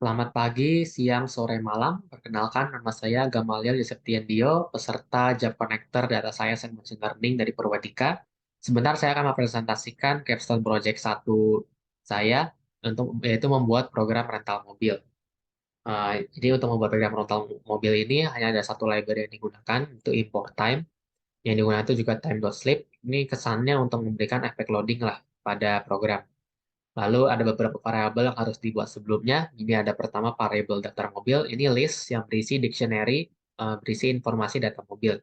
Selamat pagi, siang, sore, malam. Perkenalkan, nama saya Gamaliel Yuseftiandio, peserta Job Connector Data Science and Machine Learning dari Purwadika. Sebentar saya akan mempresentasikan capstone project satu saya, yaitu membuat program rental mobil. Jadi untuk membuat program rental mobil ini hanya ada satu library yang digunakan, itu import time. Yang digunakan itu juga time.sleep. Ini kesannya untuk memberikan efek loading lah pada program. Lalu ada beberapa variabel yang harus dibuat sebelumnya. Ini ada pertama variabel daftar mobil. Ini list yang berisi dictionary, berisi informasi data mobil.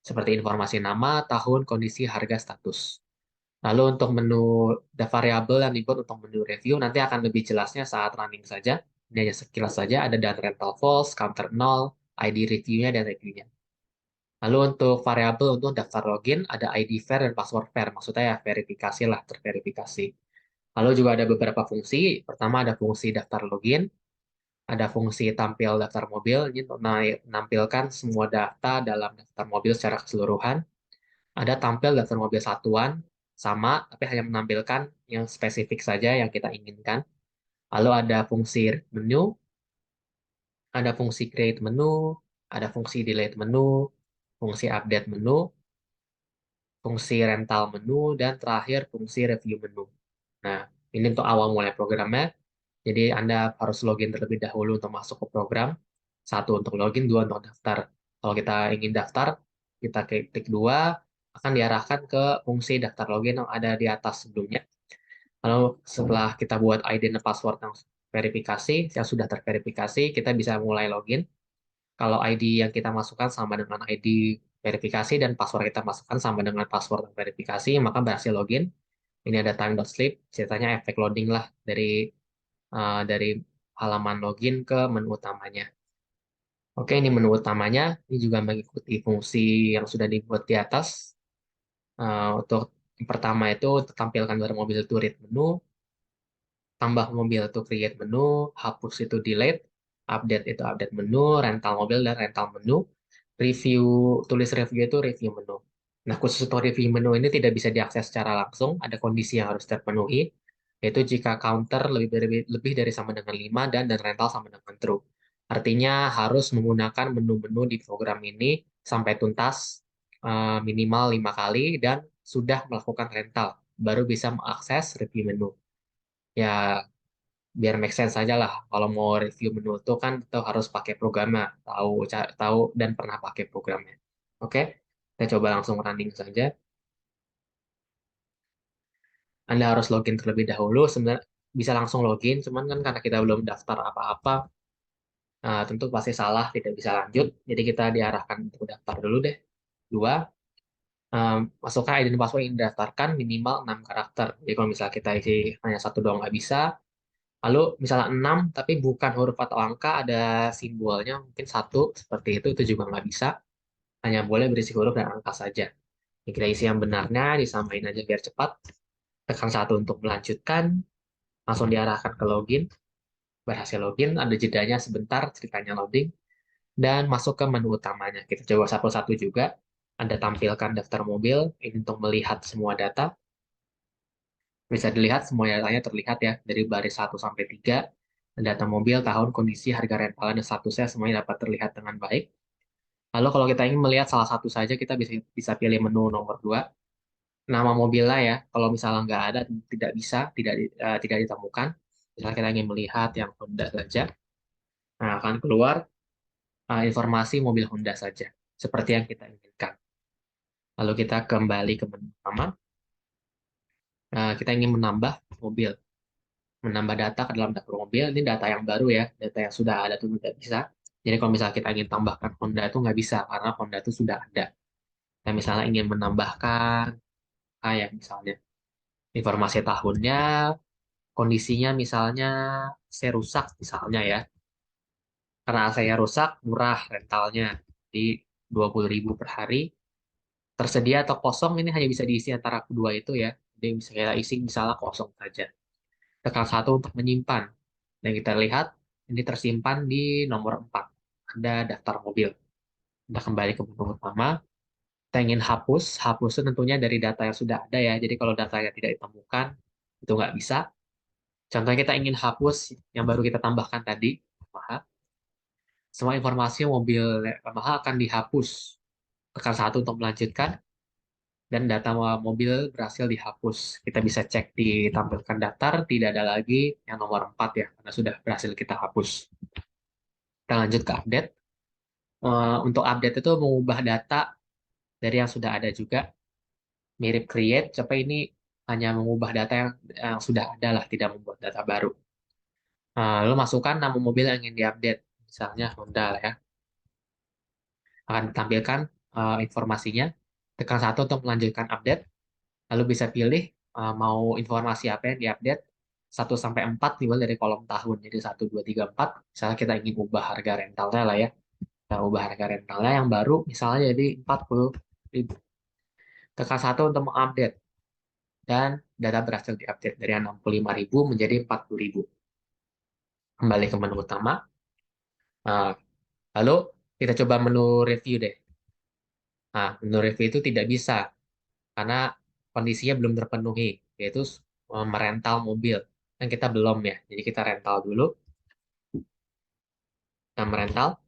Seperti informasi nama, tahun, kondisi, harga, status. Lalu untuk menu variabel yang dibuat untuk menu review, nanti akan lebih jelasnya saat running saja. Ini hanya sekilas saja, ada dan rental false, counter 0, ID reviewnya, dan reviewnya. Lalu untuk variabel untuk daftar login, ada ID ver dan password ver. Maksudnya ya verifikasi lah, terverifikasi. Lalu juga ada beberapa fungsi. Pertama ada fungsi daftar login, ada fungsi tampil daftar mobil, ini untuk menampilkan semua data dalam daftar mobil secara keseluruhan. Ada tampil daftar mobil satuan, sama, tapi hanya menampilkan yang spesifik saja yang kita inginkan. Lalu ada fungsi menu, ada fungsi create menu, ada fungsi delete menu, fungsi update menu, fungsi rental menu, dan terakhir fungsi review menu. Nah, ini untuk awal mulai programnya. Jadi Anda harus login terlebih dahulu untuk masuk ke program. Satu untuk login, dua untuk daftar. Kalau kita ingin daftar, kita klik dua, akan diarahkan ke fungsi daftar login yang ada di atas sebelumnya. Lalu setelah kita buat ID dan password yang verifikasi, yang sudah terverifikasi, kita bisa mulai login. Kalau ID yang kita masukkan sama dengan ID verifikasi dan password kita masukkan sama dengan password yang verifikasi, maka berhasil login. Ini ada time.sleep, ceritanya efek loading lah dari halaman login ke menu utamanya. Oke, ini menu utamanya. Ini juga mengikuti fungsi yang sudah dibuat di atas. Untuk yang pertama itu tampilkan dari mobil itu read menu, tambah mobil itu create menu, hapus itu delete, update itu update menu, rental mobil dan rental menu, review, tulis review itu review menu. Nah, khusus untuk review menu ini tidak bisa diakses secara langsung, ada kondisi yang harus terpenuhi, yaitu jika counter lebih dari sama dengan 5 dan rental sama dengan true. Artinya harus menggunakan menu-menu di program ini sampai tuntas minimal 5 kali dan sudah melakukan rental, baru bisa mengakses review menu. Ya, biar make sense aja lah. Kalau mau review menu itu kan kita harus pakai programnya, tahu dan pernah pakai programnya. Oke, kita coba langsung running saja. Anda harus login terlebih dahulu. Sebenarnya bisa langsung login, cuman kan karena kita belum daftar apa-apa, tentu pasti salah, tidak bisa lanjut. Jadi kita diarahkan untuk daftar dulu deh. Dua, masukkan ID dan password yang didaftarkan minimal 6 karakter. Jadi kalau misalnya kita isi hanya satu doang nggak bisa, lalu misalnya 6 tapi bukan huruf atau angka, ada simbolnya mungkin satu seperti itu juga nggak bisa. Hanya boleh berisi huruf dan angka saja. Ini kita isi yang benarnya, disamain aja biar cepat. Tekan satu untuk melanjutkan, langsung diarahkan ke login. Berhasil login, ada jedanya sebentar, ceritanya loading. Dan masuk ke menu utamanya. Kita coba satu-satu juga. Anda tampilkan daftar mobil, ini untuk melihat semua data. Bisa dilihat semua datanya terlihat ya, dari baris 1 sampai 3. Data mobil, tahun, kondisi, harga rental, dan statusnya semuanya dapat terlihat dengan baik. Lalu kalau kita ingin melihat salah satu saja, kita bisa bisa pilih menu nomor 2, nama mobilnya ya. Kalau misalnya nggak ada, tidak bisa, tidak ditemukan. Misalnya kita ingin melihat yang Honda saja, nah akan keluar informasi mobil Honda saja, seperti yang kita inginkan. Lalu kita kembali ke menu utama. Kita ingin menambah mobil, menambah data ke dalam daftar mobil. Ini data yang baru ya, data yang sudah ada itu tidak bisa. Jadi kalau misalnya kita ingin tambahkan Honda itu nggak bisa, karena Honda itu sudah ada. Nah, misalnya ingin menambahkan, kayak misalnya informasi tahunnya, kondisinya misalnya saya rusak misalnya ya. Karena saya rusak, murah rentalnya di 20.000 per hari. Tersedia atau kosong ini hanya bisa diisi antara kedua itu ya. Jadi bisa kita isi misalnya kosong saja. Tekan satu untuk menyimpan. Dan kita lihat ini tersimpan di nomor 4. Ada daftar mobil. Kita kembali ke menu utama. Kita ingin hapus. Hapus itu tentunya dari data yang sudah ada ya. Jadi kalau datanya tidak ditemukan, itu nggak bisa. Contohnya kita ingin hapus yang baru kita tambahkan tadi, Yamaha. Semua informasi mobil Yamaha akan dihapus. Tekan satu untuk melanjutkan, dan data mobil berhasil dihapus. Kita bisa cek ditampilkan daftar, tidak ada lagi yang nomor 4 ya, karena sudah berhasil kita hapus. Kita lanjut ke update. Untuk update itu mengubah data dari yang sudah ada juga, mirip create, tapi ini hanya mengubah data yang sudah ada lah, tidak membuat data baru. Lalu masukkan nama mobil yang ingin diupdate, misalnya Honda lah ya. Akan ditampilkan informasinya. Tekan satu untuk melanjutkan update. Lalu bisa pilih mau informasi apa yang diupdate. 1 sampai 4 dimulai dari kolom tahun. Jadi 1, 2, 3, 4. Misalnya kita ingin ubah harga rentalnya lah ya. Kita ubah harga rentalnya yang baru misalnya jadi 40.000. Tekan satu untuk mengupdate. Dan data berhasil diupdate dari 65.000 menjadi 40.000. Kembali ke menu utama. Nah, lalu kita coba menu review deh. Nah, menu review itu tidak bisa karena kondisinya belum terpenuhi, yaitu merental mobil. Kan kita belum ya, jadi kita rental dulu. Kita merental.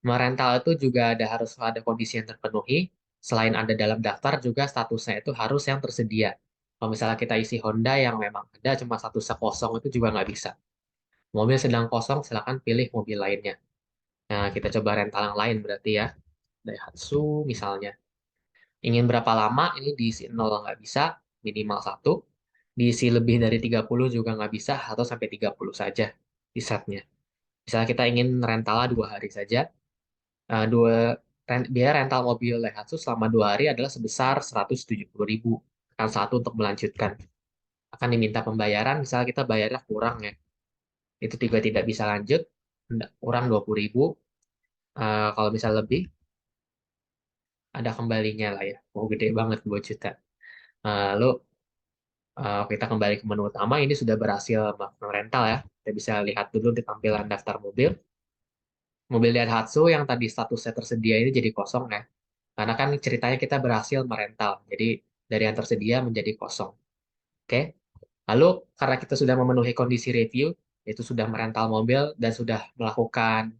Merental itu juga harus ada kondisi yang terpenuhi. Selain ada dalam daftar, juga statusnya itu harus yang tersedia. Kalau misalnya kita isi Honda yang memang ada cuma statusnya kosong, itu juga nggak bisa. Mobil sedang kosong, silakan pilih mobil lainnya. Nah, kita coba rental yang lain berarti ya. Daihatsu misalnya. Ingin berapa lama, ini diisi 0 nggak bisa, minimal 1. Diisi lebih dari 30 juga nggak bisa, atau sampai 30 saja di setnya. Misalnya kita ingin rentalnya 2 hari saja, dua biaya rental mobil Daihatsu selama 2 hari adalah sebesar 170.000. Tekan satu untuk melanjutkan. Akan diminta pembayaran, misalnya kita bayarnya kurang ya. Itu tiga tidak bisa lanjut, kurang 20.000. Kalau misal lebih, ada kembalinya lah ya. Mau gede banget 2 juta. Lalu kita kembali ke menu utama, ini sudah berhasil melakukan rental ya. Kita bisa lihat dulu di tampilan daftar mobil. Mobil Daihatsu yang tadi statusnya tersedia ini jadi kosong ya. Karena kan ceritanya kita berhasil merental. Jadi dari yang tersedia menjadi kosong. Oke. Lalu karena kita sudah memenuhi kondisi review, yaitu sudah merental mobil dan sudah melakukan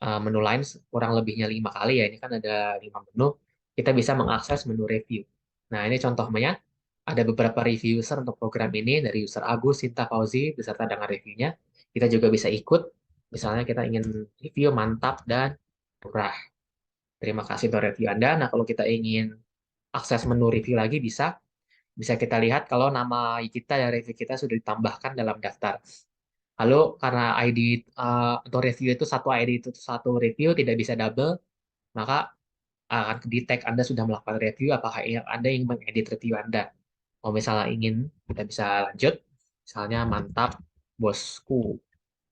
menu lain kurang lebihnya 5 kali ya. Ini kan ada 5 menu. Kita bisa mengakses menu review. Nah, ini contohnya. Ada beberapa review user untuk program ini dari user Agus, Sinta Fauzi, beserta dengan reviewnya. Kita juga bisa ikut. Misalnya kita ingin review mantap dan murah. Terima kasih untuk review Anda. Nah, kalau kita ingin akses menu review lagi bisa. Bisa kita lihat kalau nama kita dan review kita sudah ditambahkan dalam daftar. Lalu karena ID untuk review itu satu ID itu satu review tidak bisa double, maka akan detect Anda sudah melakukan review apakah Anda ingin mengedit review Anda. Kalau misalnya ingin, kita bisa lanjut. Misalnya mantap, bosku,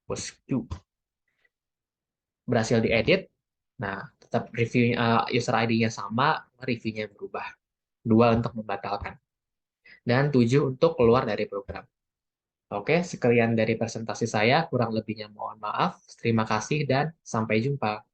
bosku berhasil diedit. Nah, tetap review user ID-nya sama, reviewnya berubah. 2 untuk membatalkan. Dan 7 untuk keluar dari program. Oke, sekian dari presentasi saya. Kurang lebihnya mohon maaf. Terima kasih dan sampai jumpa.